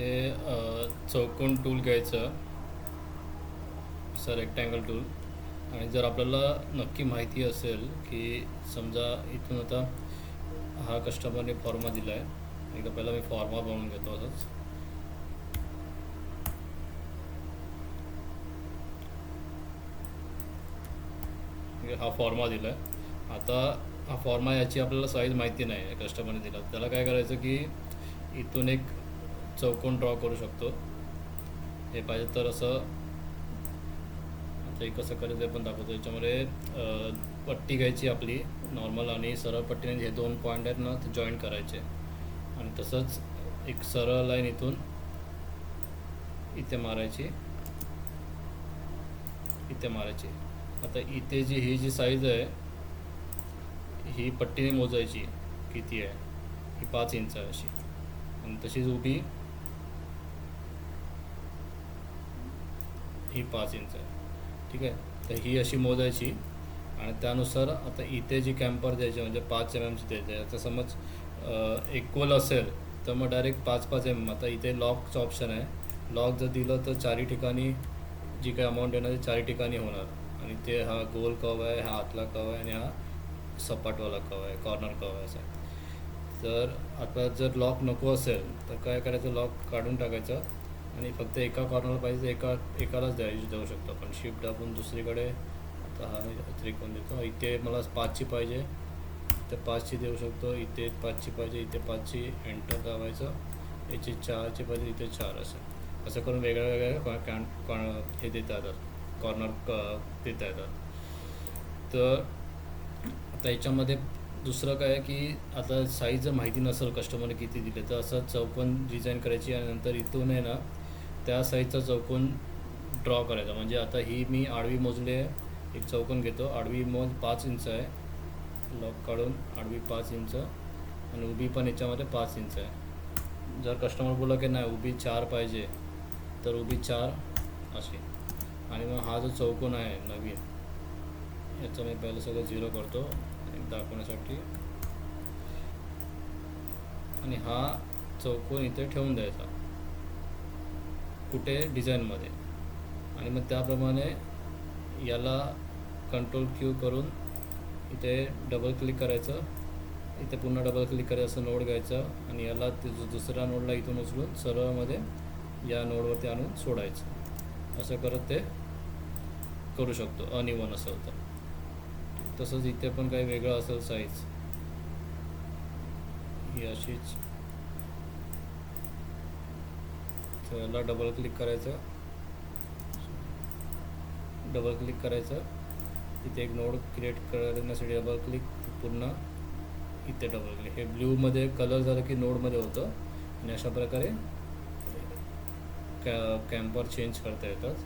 इथे चौकोन टूल घ्यायचं, असं रेक्टँगल टूल. आणि जर आपल्याला नक्की माहिती असेल की समजा इथून आता हा कस्टमरने फॉर्मा दिला आहे, एकदा पहिला मी फॉर्मा बनवून घेतो असंच. हा फॉर्मा दिला आहे. आता हा फॉर्मा याची आपल्याला साईज माहिती नाही आहे, कस्टमरने दिला. त्याला काय करायचं की इथून एक चौकोन ड्रॉ करू शकतो. हे पाहिजे तर असं. आता हे कसं करायचं पण दाखवतो. याच्यामध्ये पट्टी घ्यायची आपली नॉर्मल आणि सरळ पट्टीने हे 2 पॉईंट आहेत ना ते जॉईंट करायचे. आणि तसंच एक सरळ लाईन इथून इथे मारायची, इथे मारायची. आता इथे ही जी साईज आहे ही पट्टीने मोजायची किती आहे. ही 5 इंच आहे अशी. आणि तशीच उभी ही 5 इंच आहे. ठीक आहे. तर ही अशी मोजायची आणि त्यानुसार आता इथे जी कॅम्पर द्यायची म्हणजे 5 mm द्यायची. आता समज इक्वल असेल तर मग डायरेक्ट 5-5 mm. आता इथे लॉकचं ऑप्शन आहे. लॉक जर दिलं तर 4 ठिकाणी जी काही अमाऊंट येणार ते 4 ठिकाणी होणार. आणि ते हा गोल कव आहे, हा आतला कव आहे आणि हा सपाटवाला कव आहे, कॉर्नर कव आहे असा. तर आता जर लॉक नको असेल तर काय करायचं, लॉक काढून टाकायचं आणि फक्त एका कॉर्नरला पाहिजे एकालाच जाऊ शकतो आपण. शिफ्ट दाबून दुसरीकडे. आता हा त्रिकोण देतो. इथे मला 5ची पाहिजे तर 5ची देऊ शकतो. इथे 5ची पाहिजे, इथे 5ची. एंटर दाबायचं. याची 4ची पाहिजे, इथे 4 असं करून वेगळ्या हे देता येतात, कॉर्नर देता येतात. तर आता याच्यामध्ये दुसरं काय आहे की आता साईज जर माहिती नसेल कस्टमरने किती दिले तर असं चौकोन डिझाईन करायची आणि नंतर इथून आहे ना त्या साईजचा चौकोन ड्रॉ करायचा. म्हणजे आता ही मी आडवी मोजली आहे, एक चौकोन घेतो. आडवी मोज 5 इंच आहे, लॉक काढून आडवी 5 इंच आणि उभी पण याच्यामध्ये 5 इंच आहे. जर कस्टमर बोलला की नाही उभी 4 पाहिजे तर उभी 4 अशी. आणि मग हा जो चौकोन आहे नवीन याचं मी पहिलं सगळं 0 करतो दाखवण्यासाठी. आणि हा चौकोन इथे ठेवून द्यायचा कुठे, डिझाईनमध्ये. आणि मग त्याप्रमाणे याला कंट्रोल Q करून इथे डबल क्लिक करायचं. इथे पुन्हा डबल क्लिक करायचं, असं नोड घ्यायचं आणि याला दुसऱ्या नोडला इथून उचलून सरळमध्ये या नोडवरती आणून सोडायचं. असं करत ते करू शकतो अनइवन असेल तर. तसंच इथे पण काही वेगळं असेल साईज ही अशीच. तर याला डबल क्लिक करायचं, डबल क्लिक करायचं. इथे एक नोड क्रिएट करण्यासाठी डबल क्लिक, पुन्हा इथे डबल क्लिक. हे ब्ल्यूमध्ये कलर झालं की नोडमध्ये होतं आणि अशा प्रकारे कॅम्पर चेंज करता येतात.